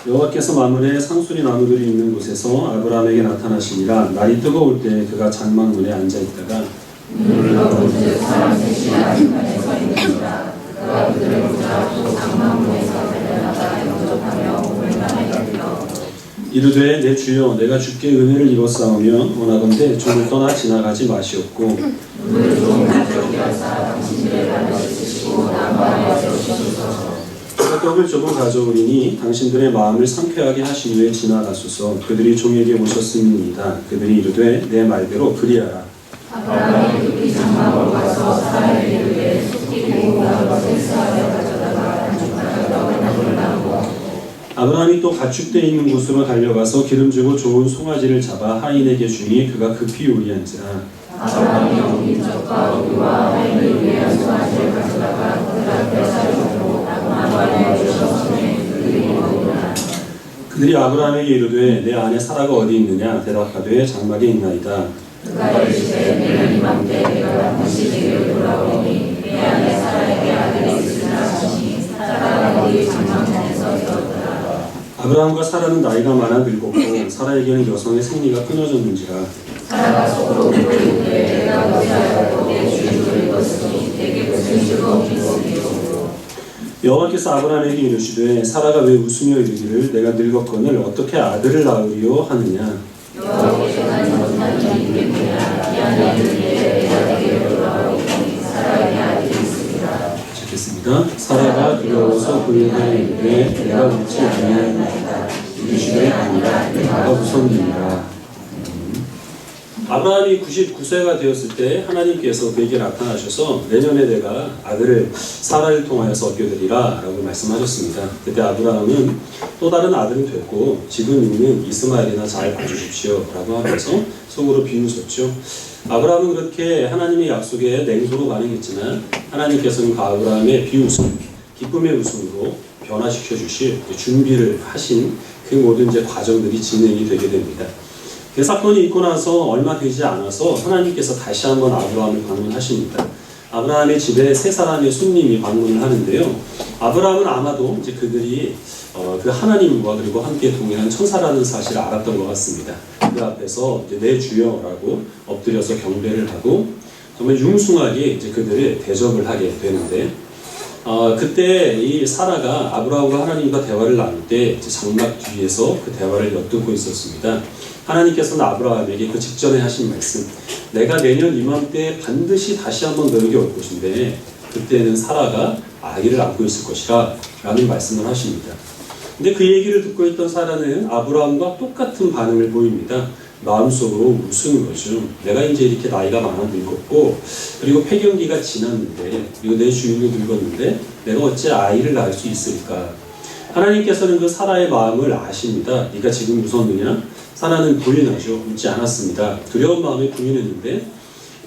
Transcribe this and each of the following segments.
여호와께서 마문에 상수리 나무들이 있는 곳에서 아브라함에게 나타나시니라. 날이 뜨거울 때 그가 장막문에 앉아있다가 눈으로 본즉 사람 셋이 아직까지 서 있느니라. 그가 그들을 붙잡고 장막문에서 달려나가 영접하며 몸을 땅에 덮여 이르되 내 주여 내가 주께 은혜를 입었사오며 원하건대 종을 떠나 지나가지 마시옵고 눈을 좀 가져오게 하사 당신들의 발을 씻으시고 나무안에 세우시소서. 떡을 조금 가져오리니 당신들의 마음을 상쾌하게 하신 후에 지나가소서. 그들이 종에게 오셨음이니이다. 그들이 이르되 내 말대로 그리하라. 아브라함이 급히 장막으로 가서 사라에게 이르되 숲이 고운 것을 쓰하여 가져다가 반죽하여 떡을 만들라고. 아브라함이 또 가축대 있는 곳으로 달려가서 기름지고 좋은 송아지를 잡아 하인에게 주니 그가 급히 요리한지라. 아브라함이 옮긴 떡과 우유와 하인을 위한 송아지를 가져다가 그들 앞에 사려놓고 나무 안에 주셨으니 그들이 먹으라. 그들이 아브라함에게 이르되 내 아내 사라가 어디 있느냐. 대답하되 장막에 있나이다. 그가 이르시되 내년 이맘때 내가 다시 내게로 돌아오리니 내 아내 사라에게 아들이 있으리라 하시니 사라가 그의 장막문에서 되었더라. 아브라함과 사라는 나이가 많아 늙었고 사라에게는 여성의 생리가 끊어졌는지라. 사라가 속으로 울고 이르되 내가 어찌하여 내 주인을 입었으니 내게 무슨 즐거움이 있으리요. 여호와께서 아브라함에게 이르시되 사라가 왜 웃으며 이르기를 내가 늙었거늘 어떻게 아들을 낳으리요 하느냐. 여호와께서 난 못한 일이 때문이라. 이 안에 이르되 내가 내게로 돌아오리니 사라에게 아들이 있으리라. 읽겠습니다. 사라가 두려워서 그에게 이르되 내가 웃지 아니하나이다. 이르시되 아니라 내가 웃었느니라. 아브라함이 99세가 되었을 때 하나님께서 그에게 나타나셔서 내년에 내가 아들을 사라를 통하여서 얻게 되리라 라고 말씀하셨습니다. 그때 아브라함은 또 다른 아들은 됐고 지금 있는 이스마엘이나 잘 봐주십시오 라고 하면서 속으로 비웃었죠. 아브라함은 그렇게 하나님의 약속에 냉소로 반응했지만 하나님께서는 그 아브라함의 비웃음, 기쁨의 웃음으로 변화시켜 주실 준비를 하신 그 모든 이제 과정들이 진행이 되게 됩니다. 그 사건이 있고 나서 얼마 되지 않아서 하나님께서 다시 한번 아브라함을 방문하십니다. 아브라함의 집에 세 사람의 손님이 방문을 하는데요. 아브라함은 아마도 이제 그들이 그 하나님과 그리고 함께 동행한 천사라는 사실을 알았던 것 같습니다. 그 앞에서 이제 내 주여라고 엎드려서 경배를 하고 정말 융숭하게 이제 그들을 대접을 하게 되는데 그때 이 사라가 아브라함과 하나님과 대화를 나눌 때 장막 뒤에서 그 대화를 엿듣고 있었습니다. 하나님께서는 아브라함에게 그 직전에 하신 말씀, 내가 내년 이맘때 반드시 다시 한번 너에게 올 것인데 그때는 사라가 아기를 안고 있을 것이라 라는 말씀을 하십니다. 근데 그 얘기를 듣고 있던 사라는 아브라함과 똑같은 반응을 보입니다. 마음속으로 웃은 거죠. 내가 이제 이렇게 나이가 많아 늙었고 그리고 폐경기가 지났는데 그리고 내 주인도 늙었는데 내가 어찌 아이를 낳을 수 있을까. 하나님께서는 그 사라의 마음을 아십니다. 네가 지금 웃었느냐? 사라는 부인하죠. 웃지 않았습니다. 두려운 마음에 부인했는데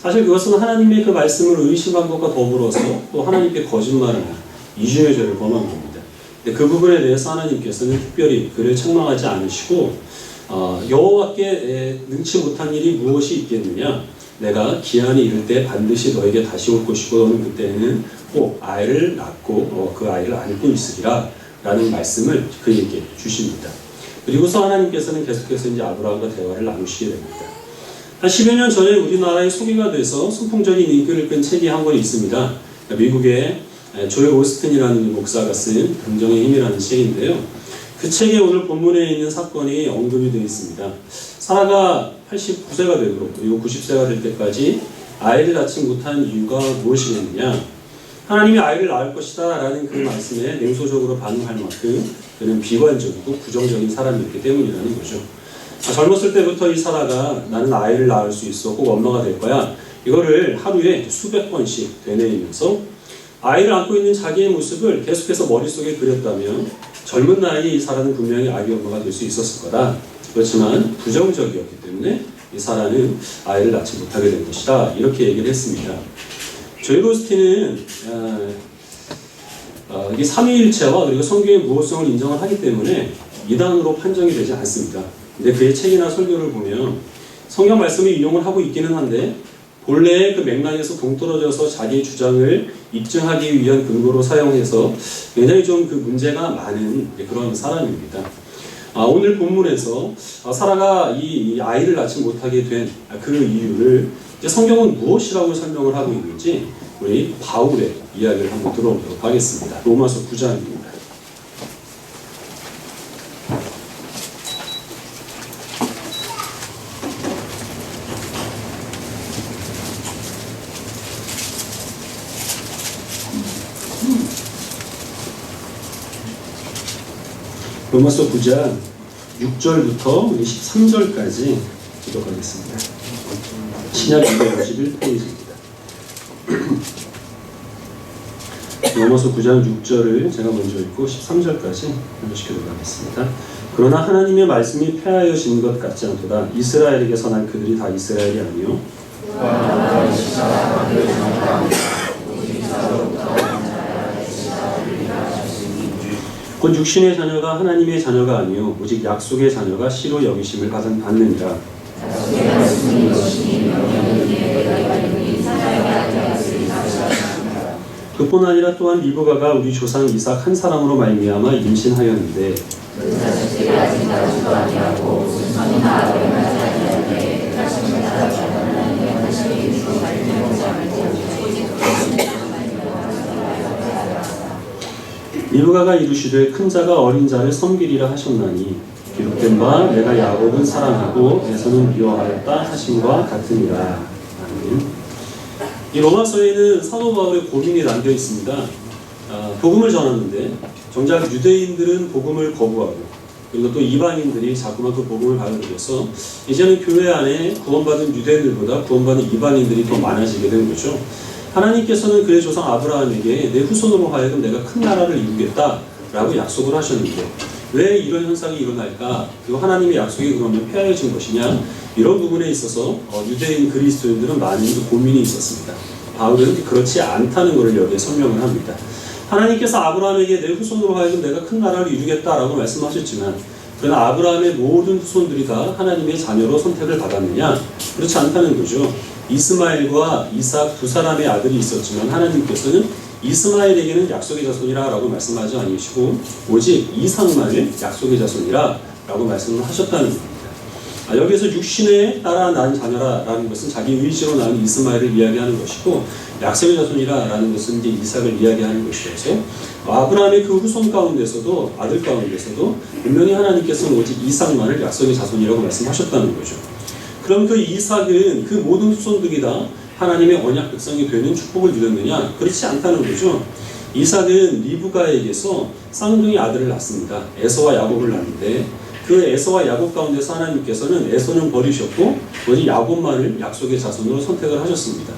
사실 그것은 하나님의 그 말씀을 의심한 것과 더불어서 또 하나님께 거짓말을 이중의 죄를 범한 겁니다. 근데 그 부분에 대해서 하나님께서는 특별히 그를 책망하지 않으시고 여호와께 능치 못한 일이 무엇이 있겠느냐? 내가 기한이 이를 때 반드시 너에게 다시 올 것이고 너는 그때는 꼭 아이를 낳고 그 아이를 안고 있으리라 라는 말씀을 그에게 주십니다. 그리고서 하나님께서는 계속해서 이제 아브라함과 대화를 나누시게 됩니다. 한 10여 년 전에 우리나라에 소개가 돼서 선풍적인 인기를 끈 책이 한 권 있습니다. 미국의 조엘 오스틴이라는 목사가 쓴 긍정의 힘이라는 책인데요. 그 책에 오늘 본문에 있는 사건이 언급이 되어 있습니다. 사라가 89세가 되고 그리고 90세가 될 때까지 아이를 낳지 못한 이유가 무엇이겠느냐? 하나님이 아이를 낳을 것이다 라는 그 말씀에 냉소적으로 반응할 만큼 그는 비관적이고 부정적인 사람이었기 때문이라는 거죠. 젊었을 때부터 이 사라가 나는 아이를 낳을 수 있어 꼭 엄마가 될 거야 이거를 하루에 수백 번씩 되뇌이면서 아이를 안고 있는 자기의 모습을 계속해서 머릿속에 그렸다면 젊은 나이에 이 사라는 분명히 아기 엄마가 될 수 있었을 거다. 그렇지만 부정적이었기 때문에 이 사라는 아이를 낳지 못하게 된 것이다 이렇게 얘기를 했습니다. 조엘 오스틴은 이게 삼위일체와 그리고 성경의 무호성을 인정을 하기 때문에 이단으로 판정이 되지 않습니다. 근데 그의 책이나 설교를 보면 성경 말씀을 인용을 하고 있기는 한데 본래의 그 맥락에서 동떨어져서 자기의 주장을 입증하기 위한 근거로 사용해서 굉장히 좀 그 문제가 많은 그런 사람입니다. 오늘 본문에서 사라가 이 아이를 낳지 못하게 된 그 이유를 이제 성경은 무엇이라고 설명을 하고 있는지 우리 바울의 이야기를 한번 들어보도록 하겠습니다. 로마서 9장입니다. 로마서 9장 6절부터 13절까지 기록하겠습니다. 신약 251페이지입니다. 로마서 9장 6절을 제가 먼저 읽고 13절까지 연결시키도록 하겠습니다. 그러나 하나님의 말씀이 폐하여진 것 같지 않도다. 이스라엘에게서 난 그들이 다 이스라엘이 아니요 곧 육신의 자녀가 하나님의 자녀가 아니요 오직 약속의 자녀가 씨로 여기심을 받느니라. 그뿐 아니라 또한 리브가가 우리 조상 이삭 한 사람으로 말미암아 임신하였는데 리브가가 이르시되 큰 자가 어린 자를 섬기리라 하셨나니 기록된 바 내가 야곱은 사랑하고 에서는 미워하였다 하심과 같으니라. 아멘. 이 로마서에는 사도 바울의 고민이 담겨 있습니다. 복음을 전하는데 정작 유대인들은 복음을 거부하고 그리고 또 이방인들이 자꾸만 그 복음을 받아들여서 이제는 교회 안에 구원받은 유대인들보다 구원받은 이방인들이 더 많아지게 된 거죠. 하나님께서는 그의 조상 아브라함에게 내 후손으로 하여금 내가 큰 나라를 이루겠다라고 약속을 하셨는데 왜 이런 현상이 일어날까? 그리고 하나님의 약속이 그러면 폐하여진 것이냐? 이런 부분에 있어서 유대인 그리스도인들은 많은 고민이 있었습니다. 바울은 그렇지 않다는 것을 여기에 설명을 합니다. 하나님께서 아브라함에게 내 후손으로 하여금 내가 큰 나라를 이루겠다라고 말씀하셨지만 그러나 아브라함의 모든 후손들이 다 하나님의 자녀로 선택을 받았느냐? 그렇지 않다는 거죠. 이스마엘과 이삭 두 사람의 아들이 있었지만 하나님께서는 이스마엘에게는 약속의 자손이라 라고 말씀하지 않으시고 오직 이삭만을 약속의 자손이라 라고 말씀을 하셨다는 겁니다. 여기서 육신에 따라 난 자녀라는 것은 자기 의지로 낳은 이스마엘을 이야기하는 것이고 약속의 자손이라는 것은 이제 이삭을 이야기하는 것이어서 아브라함의 그 후손 가운데서도 아들 가운데서도 분명히 하나님께서는 오직 이삭만을 약속의 자손이라고 말씀하셨다는 거죠. 그럼 그 이삭은 그 모든 후손들이 다 하나님의 언약 백성이 되는 축복을 누렸느냐? 그렇지 않다는 거죠. 이삭은 리브가에게서 쌍둥이 아들을 낳습니다. 에서와 야곱을 낳는데 그 에서와 야곱 가운데서 하나님께서는 에서는 버리셨고 오직 야곱만을 약속의 자손으로 선택을 하셨습니다.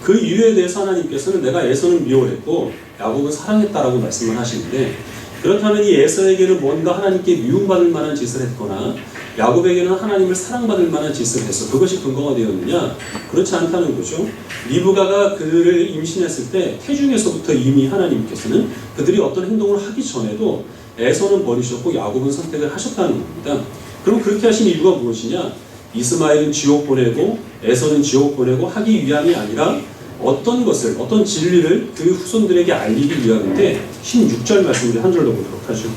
그 이유에 대해서 하나님께서는 내가 에서는 미워했고 야곱은 사랑했다라고 말씀을 하시는데 그렇다면 이 에서에게는 뭔가 하나님께 미움받을 만한 짓을 했거나 야곱에게는 하나님을 사랑받을 만한 짓을 해서 그것이 근거가 되었느냐? 그렇지 않다는 거죠. 리브가가 그를 임신했을 때 태중에서부터 이미 하나님께서는 그들이 어떤 행동을 하기 전에도 에서는 버리셨고 야곱은 선택을 하셨다는 겁니다. 그럼 그렇게 하신 이유가 무엇이냐? 이스마엘은 지옥 보내고 에서는 지옥 보내고 하기 위함이 아니라 어떤 것을, 어떤 진리를 그 후손들에게 알리기 위함인데 16절 말씀을 한 절로 보도록 하죠.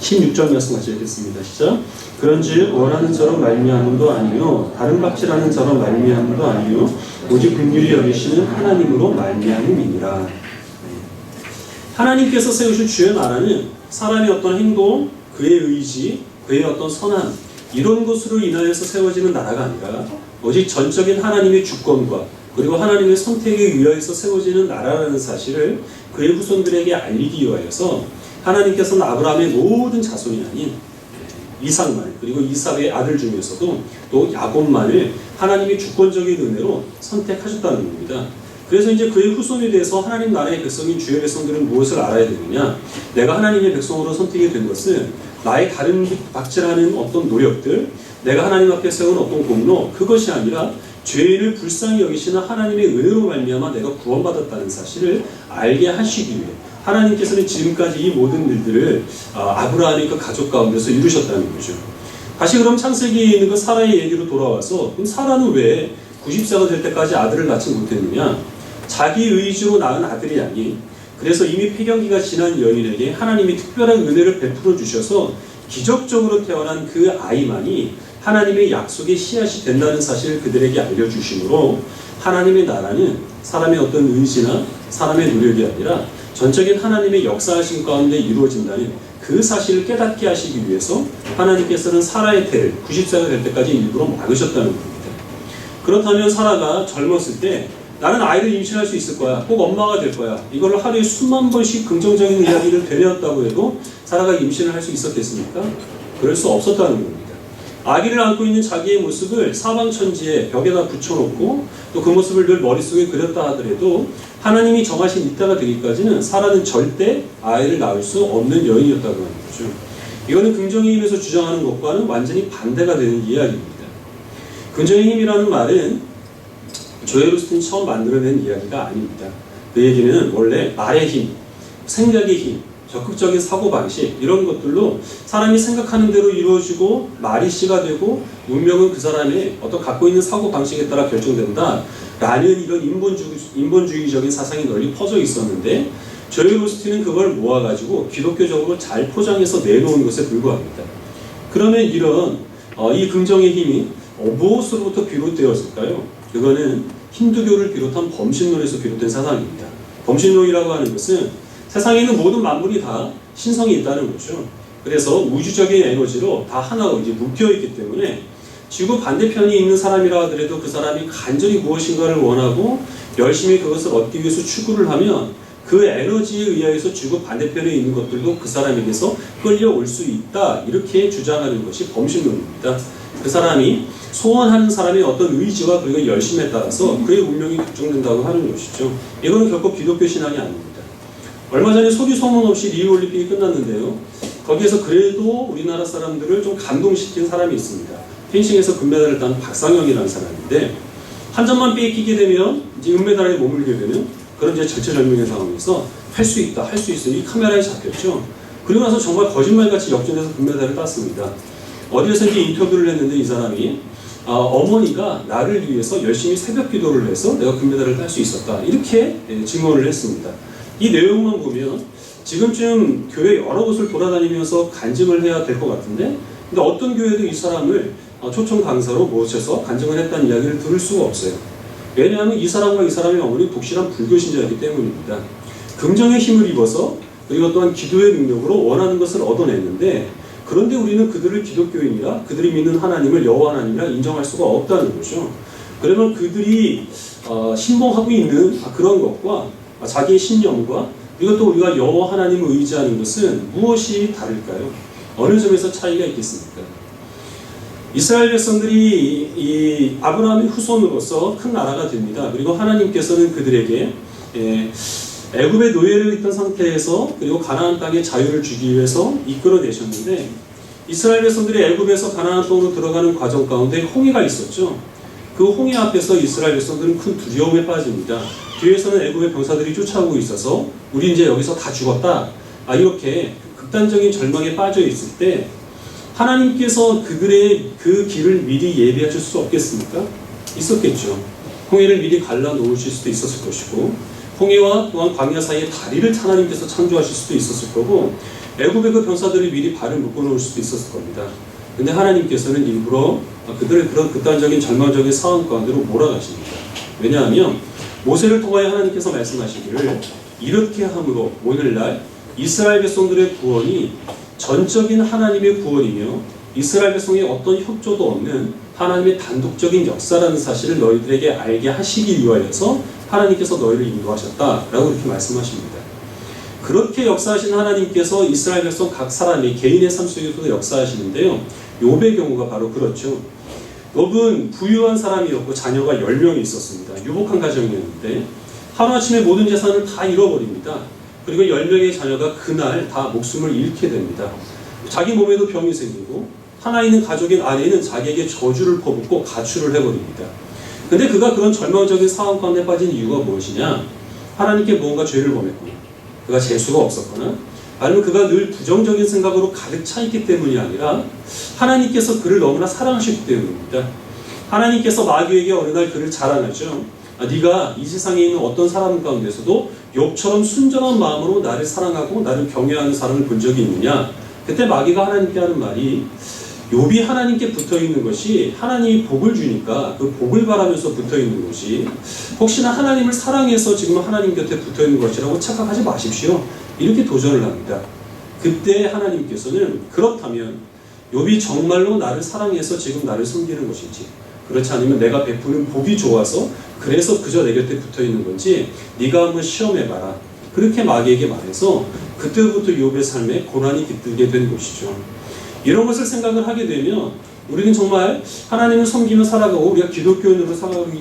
16절 말씀 같이 읽겠습니다. 시작. 그런즉 원하는 자로 말미암음도 아니요 다른 박질하는 자로 말미암음도 아니요 오직 긍휼히 여기시는 하나님으로 말미암음이니라. 하나님께서 세우신 주의 나라는 사람의 어떤 행동, 그의 의지, 그의 어떤 선함 이런 것으로 인하여서 세워지는 나라가 아니라 오직 전적인 하나님의 주권과 그리고 하나님의 선택에 의하여서 세워지는 나라라는 사실을 그의 후손들에게 알리기 위하여서 하나님께서는 아브라함의 모든 자손이 아닌 이삭만 그리고 이삭의 아들 중에서도 또 야곱만을 하나님의 주권적인 은혜로 선택하셨다는 겁니다. 그래서 이제 그의 후손에 대해서 하나님 나라의 백성인 주의 백성들은 무엇을 알아야 되느냐? 내가 하나님의 백성으로 선택이 된 것은 나의 다른 박질하는 어떤 노력들, 내가 하나님 앞에 세운 어떤 공로, 그것이 아니라 죄인을 불쌍히 여기시는 하나님의 은혜로 말미암아 내가 구원받았다는 사실을 알게 하시기 위해 하나님께서는 지금까지 이 모든 일들을 아브라함의 그 가족 가운데서 이루셨다는 거죠. 다시 그럼 창세기에 있는 그 사라의 얘기로 돌아와서 그럼 사라는 왜 90세가 될 때까지 아들을 낳지 못했느냐? 자기 의지로 낳은 아들이 아닌 그래서 이미 폐경기가 지난 여인에게 하나님이 특별한 은혜를 베풀어 주셔서 기적적으로 태어난 그 아이만이 하나님의 약속의 씨앗이 된다는 사실을 그들에게 알려주심으로 하나님의 나라는 사람의 어떤 의지나 사람의 노력이 아니라 전적인 하나님의 역사하심 가운데 이루어진다는 그 사실을 깨닫게 하시기 위해서 하나님께서는 사라의 태를 90세가 될 때까지 일부러 막으셨다는 겁니다. 그렇다면 사라가 젊었을 때 나는 아이를 임신할 수 있을 거야, 꼭 엄마가 될 거야, 이걸 하루에 수만 번씩 긍정적인 이야기를 되뇌었다고 해도 사라가 임신을 할 수 있었겠습니까? 그럴 수 없었다는 겁니다. 아기를 안고 있는 자기의 모습을 사방천지에 벽에다 붙여놓고 또 그 모습을 늘 머릿속에 그렸다 하더라도 하나님이 정하신 이때가 되기까지는 사라는 절대 아이를 낳을 수 없는 여인이었다고 하는 거죠. 이거는 긍정의 힘에서 주장하는 것과는 완전히 반대가 되는 이야기입니다. 긍정의 힘이라는 말은 조엘 오스틴이 처음 만들어낸 이야기가 아닙니다. 그 얘기는 원래 말의 힘, 생각의 힘, 적극적인 사고방식 이런 것들로 사람이 생각하는 대로 이루어지고 말이 씨가 되고 운명은 그 사람의 어떤 갖고 있는 사고방식에 따라 결정된다 라는 이런 인본주의적인 사상이 널리 퍼져 있었는데 조엘 오스틴은 그걸 모아가지고 기독교적으로 잘 포장해서 내놓은 것에 불과합니다. 그러면 이런 이 긍정의 힘이 무엇으로부터 비롯되었을까요? 그거는 힌두교를 비롯한 범신론에서 비롯된 사상입니다. 범신론이라고 하는 것은 세상에 있는 모든 만물이 다 신성이 있다는 거죠. 그래서 우주적인 에너지로 다 하나로 이제 묶여있기 때문에 지구 반대편에 있는 사람이라 하더라도 그 사람이 간절히 무엇인가를 원하고 열심히 그것을 얻기 위해서 추구를 하면 그 에너지에 의해서 지구 반대편에 있는 것들도 그 사람에게서 끌려올 수 있다. 이렇게 주장하는 것이 범신론입니다. 그 사람이 소원하는 사람의 어떤 의지와 그리고 열심에 따라서 그의 운명이 결정된다고 하는 것이죠. 이거는 결코 기독교 신앙이 아닙니다. 얼마 전에 소리 소문 없이 리우올림픽이 끝났는데요. 거기에서 그래도 우리나라 사람들을 좀 감동시킨 사람이 있습니다. 펜싱에서 금메달을 딴 박상영이라는 사람인데 한 점만 뺏기게 되면 이제 은메달에 머물게 되는 그런 이제 절체절명의 상황에서 할 수 있다, 할 수 있어 이 카메라에 잡혔죠. 그리고 나서 정말 거짓말같이 역전해서 금메달을 땄습니다. 어디에서 이제 인터뷰를 했는데 이 사람이 어머니가 나를 위해서 열심히 새벽 기도를 해서 내가 금메달을 딸 수 있었다 이렇게 증언을 했습니다. 이 내용만 보면 지금쯤 교회 여러 곳을 돌아다니면서 간증을 해야 될 것 같은데 근데 어떤 교회도 이 사람을 초청 강사로 모셔서 간증을 했다는 이야기를 들을 수가 없어요. 왜냐하면 이 사람과 이 사람의 어머니 독실한 불교 신자이기 때문입니다. 긍정의 힘을 입어서 그리고 또한 기도의 능력으로 원하는 것을 얻어냈는데 그런데 우리는 그들을 기독교인이라 그들이 믿는 하나님을 여호와 하나님이라 인정할 수가 없다는 거죠. 그러면 그들이 신봉하고 있는 그런 것과 자기의 신념과 그리고 또 우리가 여호와 하나님을 의지하는 것은 무엇이 다를까요? 어느 점에서 차이가 있겠습니까? 이스라엘 백성들이 이 아브라함의 후손으로서 큰 나라가 됩니다. 그리고 하나님께서는 그들에게 애굽의 노예로 있던 상태에서 그리고 가나안 땅의 자유를 주기 위해서 이끌어내셨는데 이스라엘 백성들이 애굽에서 가나안 땅으로 들어가는 과정 가운데 홍해가 있었죠. 그 홍해 앞에서 이스라엘 백성들은 큰 두려움에 빠집니다. 뒤에서는 애굽의 병사들이 쫓아오고 있어서 우리 이제 여기서 다 죽었다. 이렇게 극단적인 절망에 빠져 있을 때 하나님께서 그들의 그 길을 미리 예비하실 수 없겠습니까? 있었겠죠. 홍해를 미리 갈라 놓으실 수도 있었을 것이고 홍해와 또한 광야 사이에 다리를 하나님께서 창조하실 수도 있었을 거고 애굽의 그 병사들이 미리 발을 묶어놓을 수도 있었을 겁니다. 근데 하나님께서는 일부러 그들을 그런 극단적인 절망적인 상황 가운데로 몰아가십니다. 왜냐하면 모세를 통하여 하나님께서 말씀하시기를 이렇게 함으로 오늘날 이스라엘 백성들의 구원이 전적인 하나님의 구원이며 이스라엘 백성의 어떤 협조도 없는 하나님의 단독적인 역사라는 사실을 너희들에게 알게 하시기 위하여서 하나님께서 너희를 인도하셨다라고 이렇게 말씀하십니다. 그렇게 역사하신 하나님께서 이스라엘 백성 각 사람이 개인의 삶 속에서도 역사하시는데요. 욥의 경우가 바로 그렇죠. 욥은 부유한 사람이었고 자녀가 10명이 있었습니다. 유복한 가정이었는데 하루아침에 모든 재산을 다 잃어버립니다. 그리고 10명의 자녀가 그날 다 목숨을 잃게 됩니다. 자기 몸에도 병이 생기고 하나 있는 가족인 아내는 자기에게 저주를 퍼붓고 가출을 해버립니다. 근데 그가 그런 절망적인 상황 가운데 빠진 이유가 무엇이냐? 하나님께 무언가 죄를 범했거나 그가 재수가 없었거나 아니면 그가 늘 부정적인 생각으로 가득 차 있기 때문이 아니라 하나님께서 그를 너무나 사랑하셨기 때문입니다. 하나님께서 마귀에게 어느 날 그를 자랑하죠. 네가 이 세상에 있는 어떤 사람 가운데서도 욥처럼 순전한 마음으로 나를 사랑하고 나를 경외하는 사람을 본 적이 있느냐? 그때 마귀가 하나님께 하는 말이 욥이 하나님께 붙어있는 것이 하나님이 복을 주니까 그 복을 바라면서 붙어있는 것이 혹시나 하나님을 사랑해서 지금 하나님 곁에 붙어있는 것이라고 착각하지 마십시오. 이렇게 도전을 합니다. 그때 하나님께서는 그렇다면 욥이 정말로 나를 사랑해서 지금 나를 섬기는 것인지, 그렇지 않으면 내가 베푸는 복이 좋아서 그래서 그저 내 곁에 붙어있는 건지 네가 한번 시험해봐라. 그렇게 마귀에게 말해서 그때부터 욥의 삶에 고난이 깃들게 된 것이죠. 이런 것을 생각을 하게 되면 우리는 정말 하나님을 섬기며 살아가고 우리가 기독교인으로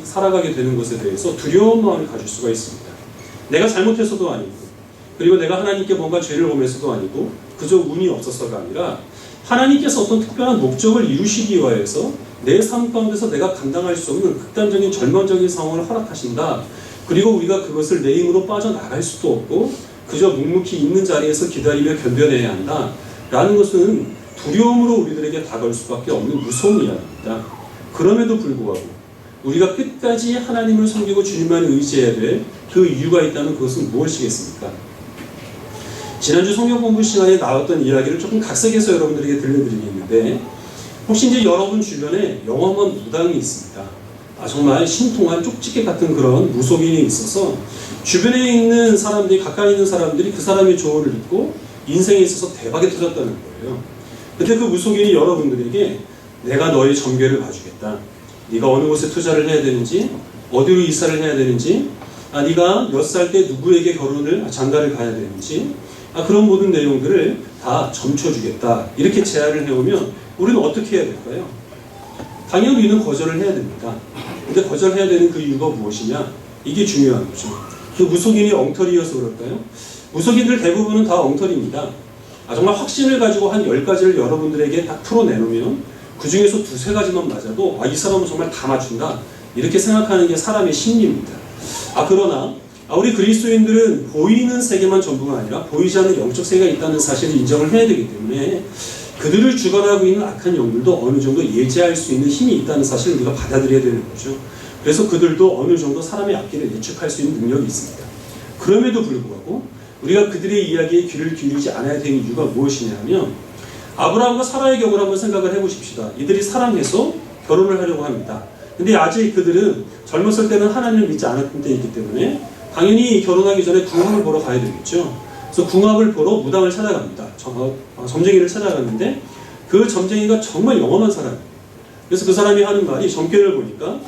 살아가게 되는 것에 대해서 두려운 마음을 가질 수가 있습니다. 내가 잘못해서도 아니고, 그리고 내가 하나님께 뭔가 죄를 범해서도 아니고, 그저 운이 없어서가 아니라 하나님께서 어떤 특별한 목적을 이루시기 위하여서 내 삶 가운데서 내가 감당할 수 없는 극단적인 절망적인 상황을 허락하신다. 그리고 우리가 그것을 내 힘으로 빠져나갈 수도 없고 그저 묵묵히 있는 자리에서 기다리며 견뎌내야 한다. 라는 것은 두려움으로 우리들에게 다가올 수밖에 없는 무서운 이야기입니다. 그럼에도 불구하고 우리가 끝까지 하나님을 섬기고 주님만 의지해야 될 그 이유가 있다면 그것은 무엇이겠습니까? 지난주 성경 공부 시간에 나왔던 이야기를 조금 각색해서 여러분들에게 들려드리겠는데, 혹시 이제 여러분 주변에 영험한 무당이 있습니다. 정말 신통한 쪽지게 같은 그런 무속인이 있어서 주변에 있는 사람들이, 가까이 있는 사람들이 그 사람의 조언을 듣고 인생에 있어서 대박이 터졌다는 거예요. 근데 그 무속인이 여러분들에게 내가 너의 점괘를 봐주겠다. 네가 어느 곳에 투자를 해야 되는지, 어디로 이사를 해야 되는지, 네가 몇 살 때 누구에게 장가를 가야 되는지, 그런 모든 내용들을 다 점쳐주겠다. 이렇게 제안을 해오면 우리는 어떻게 해야 될까요? 당연히 우리는 거절을 해야 됩니다. 근데 거절해야 되는 그 이유가 무엇이냐? 이게 중요한 거죠. 그 무속인이 엉터리여서 그럴까요? 무속인들 대부분은 다 엉터리입니다. 정말 확신을 가지고 한 10가지를 여러분들에게 딱 풀어내놓으면 그 중에서 두세 가지만 맞아도 이 사람은 정말 다 맞춘다. 이렇게 생각하는 게 사람의 심리입니다. 그러나 우리 그리스도인들은 보이는 세계만 전부가 아니라 보이지 않는 영적 세계가 있다는 사실을 인정을 해야 되기 때문에 그들을 주관하고 있는 악한 영들도 어느 정도 예지할 수 있는 힘이 있다는 사실을 우리가 받아들여야 되는 거죠. 그래서 그들도 어느 정도 사람의 악기를 예측할 수 있는 능력이 있습니다. 그럼에도 불구하고 우리가 그들의 이야기에 귀를 기울이지 않아야 되는 이유가 무엇이냐 하면, 아브라함과 사라의 경우를 한번 생각을 해보십시다. 이들이 사랑해서 결혼을 하려고 합니다. 근데 아직 그들은 젊었을 때는 하나님을 믿지 않았던 때이기 때문에 당연히 결혼하기 전에 궁합을 보러 가야 되겠죠. 그래서 궁합을 보러 무당을 찾아갑니다. 점쟁이를 찾아갔는데 그 점쟁이가 정말 영험한 사람이에요. 그래서 그 사람이 하는 말이, 점괘를 보니까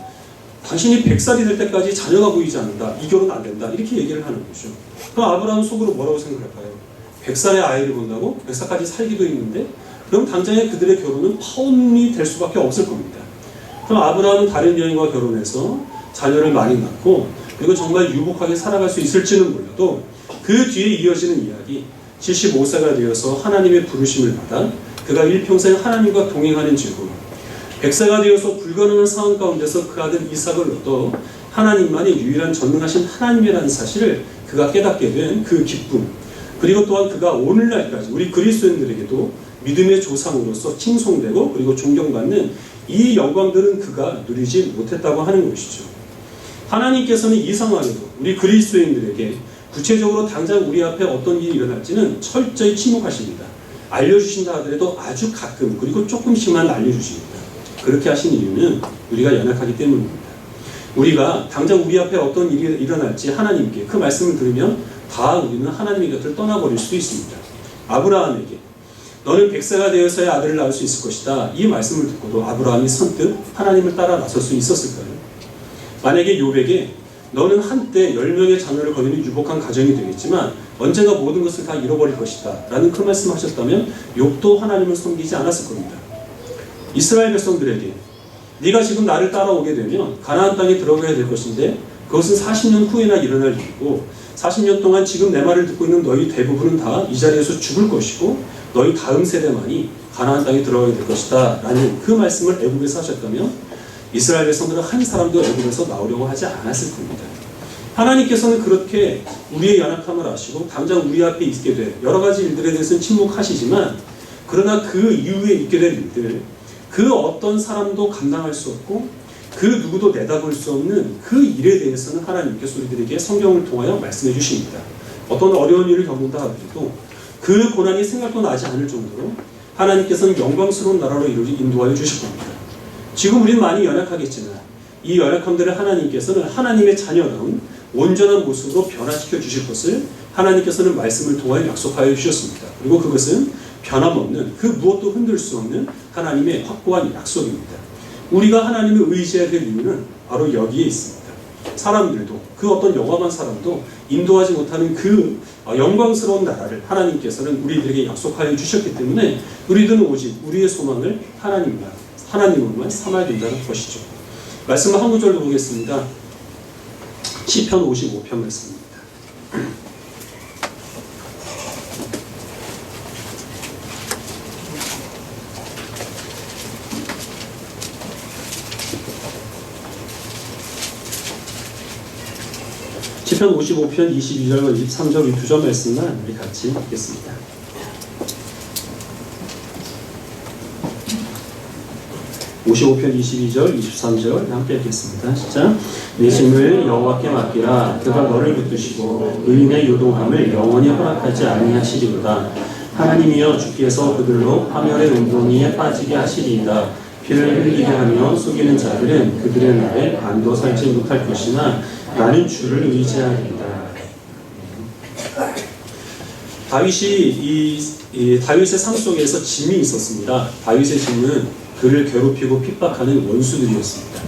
당신이 100살이 될 때까지 자녀가 보이지 않는다. 이 결혼 안 된다. 이렇게 얘기를 하는 거죠. 그럼 아브라함은 속으로 뭐라고 생각할까요? 100살의 아이를 본다고? 100살까지 살기도 있는데 그럼 당장에 그들의 결혼은 파혼이 될 수밖에 없을 겁니다. 그럼 아브라함은 다른 여인과 결혼해서 자녀를 많이 낳고 그리고 정말 유복하게 살아갈 수 있을지는 몰라도 그 뒤에 이어지는 이야기, 75세가 되어서 하나님의 부르심을 받아 그가 일평생 하나님과 동행하는 즐거움, 100세가 되어서 불가능한 상황 가운데서 그 아들 이삭을 얻어 하나님만이 유일한 전능하신 하나님이라는 사실을 그가 깨닫게 된 그 기쁨, 그리고 또한 그가 오늘날까지 우리 그리스도인들에게도 믿음의 조상으로서 칭송되고 그리고 존경받는 이 영광들은 그가 누리지 못했다고 하는 것이죠. 하나님께서는 이 상황에도 우리 그리스도인들에게 구체적으로 당장 우리 앞에 어떤 일이 일어날지는 철저히 침묵하십니다. 알려주신다 하더라도 아주 가끔, 그리고 조금씩만 알려주십니다. 그렇게 하신 이유는 우리가 연약하기 때문입니다. 우리가 당장 우리 앞에 어떤 일이 일어날지 하나님께 그 말씀을 들으면 다 우리는 하나님의 곁을 떠나버릴 수 있습니다. 아브라함에게 너는 100세가 되어서야 아들을 낳을 수 있을 것이다. 이 말씀을 듣고도 아브라함이 선뜻 하나님을 따라 나설 수 있었을까요? 만약에 욥에게 너는 한때 10명의 자녀를 거느린 유복한 가정이 되겠지만 언젠가 모든 것을 다 잃어버릴 것이다 라는 그 말씀을 하셨다면 욥도 하나님을 섬기지 않았을 겁니다. 이스라엘 백성들에게 네가 지금 나를 따라오게 되면 가나안 땅에 들어가야 될 것인데 그것은 40년 후에나 일어날 일이고 40년 동안 지금 내 말을 듣고 있는 너희 대부분은 다 이 자리에서 죽을 것이고 너희 다음 세대만이 가나안 땅에 들어가게 될 것이다 라는 그 말씀을 애굽에서 하셨다면 이스라엘 백성들은 한 사람도 애굽에서 나오려고 하지 않았을 겁니다. 하나님께서는 그렇게 우리의 연약함을 아시고 당장 우리 앞에 있게 될 여러 가지 일들에 대해서는 침묵하시지만 그러나 그 이후에 있게 될 일들, 그 어떤 사람도 감당할 수 없고 그 누구도 내다볼 수 없는 그 일에 대해서는 하나님께서 우리들에게 성경을 통하여 말씀해 주십니다. 어떤 어려운 일을 겪는다 하더라도 그 고난이 생각도 나지 않을 정도로 하나님께서는 영광스러운 나라로 인도하여 주실 겁니다. 지금 우리는 많이 연약하겠지만 이 연약함들을 하나님께서는 하나님의 자녀다운 온전한 모습으로 변화시켜 주실 것을 하나님께서는 말씀을 통하여 약속하여 주셨습니다. 그리고 그것은 변함없는 그 무엇도 흔들 수 없는 하나님의 확고한 약속입니다. 우리가 하나님을 의지해야 될 이유는 바로 여기에 있습니다. 사람들도 그 어떤 영화만 사람도 인도하지 못하는 그 영광스러운 나라를 하나님께서는 우리들에게 약속하여 주셨기 때문에 우리들은 오직 우리의 소망을 하나님으로만 삼아야 된다는 것이죠. 말씀을 한 구절로 보겠습니다. 시편 55편 말씀입니다. 시편 55편 22절과 23절 이 두 절 말씀만 우리 같이 읽겠습니다. (55편) 22절 23절 함께 읽겠습니다. 시작. 내 짐을 여호와께 맡기라. 그가 너를 붙드시고 의인의 요동함을 영원히 허락하지 아니하시리로다. 하나님이여 주께서 그들로 파멸의 운동이에 빠지게 하시리이다. 피를 흘리게 하며 속이는 자들은 그들의 날에 안도 살지 못할 것이나 나는 주를 의지하리이다. 다윗이 다윗의 삶 속에서 짐이 있었습니다. 다윗의 짐은 그를 괴롭히고 핍박하는 원수들이었습니다.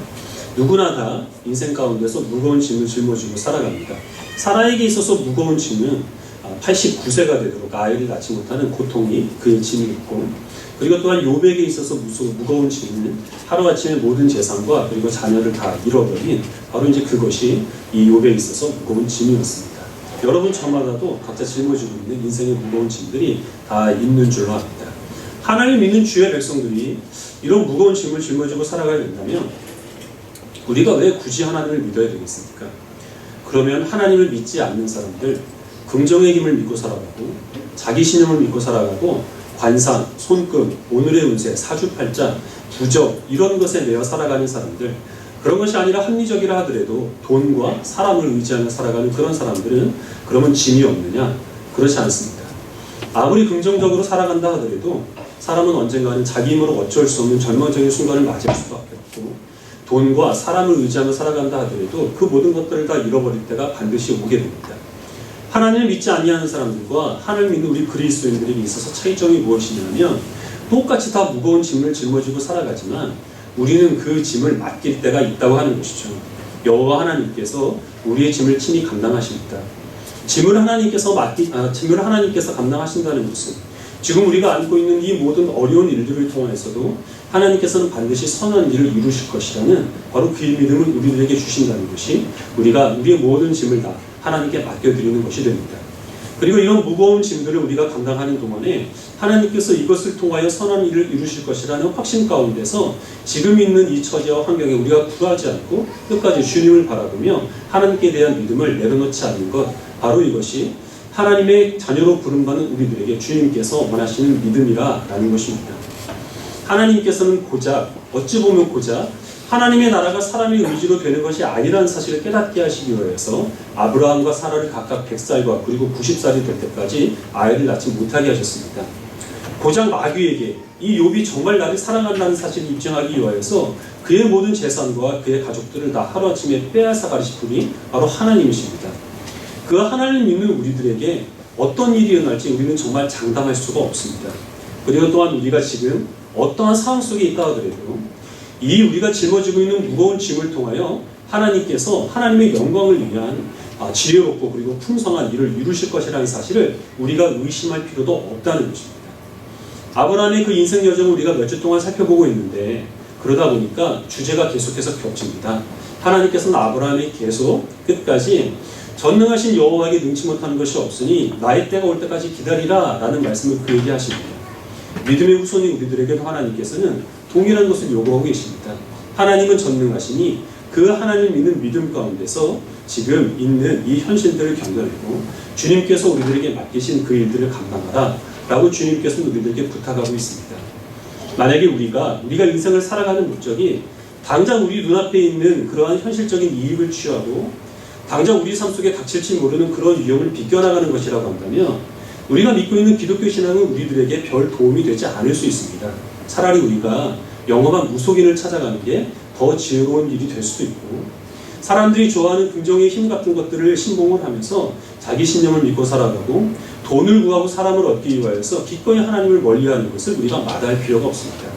누구나 다 인생 가운데서 무거운 짐을 짊어지고 살아갑니다. 사라에게 있어서 무거운 짐은 89세가 되도록 아이를 낳지 못하는 고통이 그의 짐이었고, 그리고 또한 욥에게 있어서 무거운 짐은 하루아침에 모든 재산과 그리고 자녀를 다 잃어버린 바로 이제 그것이 이 욥에 있어서 무거운 짐이었습니다. 여러분 저마다도 각자 짊어지고 있는 인생의 무거운 짐들이 다 있는 줄로 압니다. 하나님 믿는 주의 백성들이 이런 무거운 짐을 짊어지고 살아가야 된다면 우리가 왜 굳이 하나님을 믿어야 되겠습니까? 그러면 하나님을 믿지 않는 사람들, 긍정의 힘을 믿고 살아가고 자기 신념을 믿고 살아가고 관상, 손금, 오늘의 운세, 사주팔자, 부적 이런 것에 매여 살아가는 사람들, 그런 것이 아니라 합리적이라 하더라도 돈과 사람을 의지하며 살아가는 그런 사람들은 그러면 짐이 없느냐? 그렇지 않습니다. 아무리 긍정적으로 살아간다 하더라도 사람은 언젠가는 자기 힘으로 어쩔 수 없는 절망적인 순간을 맞이할 수밖에 없고, 돈과 사람을 의지하며 살아간다 하더라도 그 모든 것들을 다 잃어버릴 때가 반드시 오게 됩니다. 하나님을 믿지 아니하는 사람들과 하나님을 믿는 우리 그리스도인들에게 있어서 차이점이 무엇이냐면 똑같이 다 무거운 짐을 짊어지고 살아가지만 우리는 그 짐을 맡길 때가 있다고 하는 것이죠. 여호와 하나님께서 우리의 짐을 친히 감당하십니다. 짐을 하나님께서 감당하신다는 것은 지금 우리가 안고 있는 이 모든 어려운 일들을 통해서도 하나님께서는 반드시 선한 일을 이루실 것이라는 바로 그 믿음을 우리들에게 주신다는 것이 우리가 우리의 모든 짐을 다 하나님께 맡겨드리는 것이 됩니다. 그리고 이런 무거운 짐들을 우리가 감당하는 동안에 하나님께서 이것을 통하여 선한 일을 이루실 것이라는 확신 가운데서 지금 있는 이 처지와 환경에 우리가 굴하지 않고 끝까지 주님을 바라보며 하나님께 대한 믿음을 내려놓지 않는 것, 바로 이것이 하나님의 자녀로 부름받는 우리들에게 주님께서 원하시는 믿음이라는 것입니다. 하나님께서는 어찌 보면 고작 하나님의 나라가 사람의 의지로 되는 것이 아니라는 사실을 깨닫게 하시기 위해서 아브라함과 사라를 각각 100살과 그리고 90살이 될 때까지 아이를 낳지 못하게 하셨습니다. 고작 마귀에게 이 욥이 정말 나를 사랑한다는 사실을 입증하기 위하여서 그의 모든 재산과 그의 가족들을 다 하루아침에 빼앗아 가리신 분이 바로 하나님이십니다. 그 하나님을 믿는 우리들에게 어떤 일이 일어날지 우리는 정말 장담할 수가 없습니다. 그리고 또한 우리가 지금 어떠한 상황 속에 있다 하더라도 이 우리가 짊어지고 있는 무거운 짐을 통하여 하나님께서 하나님의 영광을 위한 지혜롭고 그리고 풍성한 일을 이루실 것이라는 사실을 우리가 의심할 필요도 없다는 것입니다. 아브라함의 그 인생 여정을 우리가 몇 주 동안 살펴보고 있는데 그러다 보니까 주제가 계속해서 겹칩니다. 하나님께서는 아브라함이 계속 끝까지 전능하신 여호와에게 능치 못하는 것이 없으니 나의 때가 올 때까지 기다리라 라는 말씀을 그에게 하십니다. 믿음의 후손인 우리들에게도 하나님께서는 동일한 것을 요구하고 계십니다. 하나님은 전능하시니 그 하나님을 믿는 믿음 가운데서 지금 있는 이 현실들을 견뎌내고 주님께서 우리들에게 맡기신 그 일들을 감당하라 라고 주님께서는 우리들에게 부탁하고 있습니다. 만약에 우리가 인생을 살아가는 목적이 당장 우리 눈앞에 있는 그러한 현실적인 이익을 취하고 당장 우리 삶 속에 닥칠지 모르는 그런 위험을 비껴나가는 것이라고 한다면 우리가 믿고 있는 기독교 신앙은 우리들에게 별 도움이 되지 않을 수 있습니다. 차라리 우리가 영험한 무속인을 찾아가는 게 더 지혜로운 일이 될 수도 있고, 사람들이 좋아하는 긍정의 힘 같은 것들을 신봉을 하면서 자기 신념을 믿고 살아가고 돈을 구하고 사람을 얻기 위하여서 기꺼이 하나님을 멀리하는 것을 우리가 마다할 필요가 없습니다.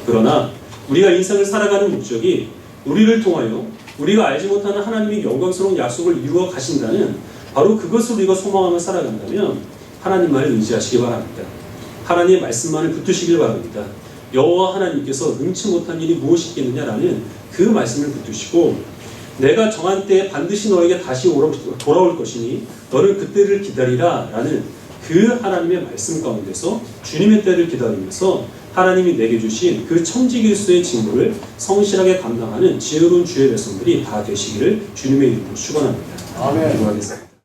그러나 우리가 인생을 살아가는 목적이 우리를 통하여 우리가 알지 못하는 하나님의 영광스러운 약속을 이루어 가신다는 바로 그것을 우리가 소망하며 살아간다면 하나님만을 의지하시기 바랍니다. 하나님의 말씀만을 붙드시길 바랍니다. 여호와 하나님께서 능치 못한 일이 무엇이 있겠느냐라는 그 말씀을 붙드시고 내가 정한 때에 반드시 너에게 다시 돌아올 것이니 너는 그때를 기다리라 라는 그 하나님의 말씀 가운데서 주님의 때를 기다리면서 하나님이 내게 주신 그 천지길수의 직무를 성실하게 감당하는 지혜로운 주의 백성들이 다 되시기를 주님의 이름으로 축원합니다. 아멘. 기도하겠습니다.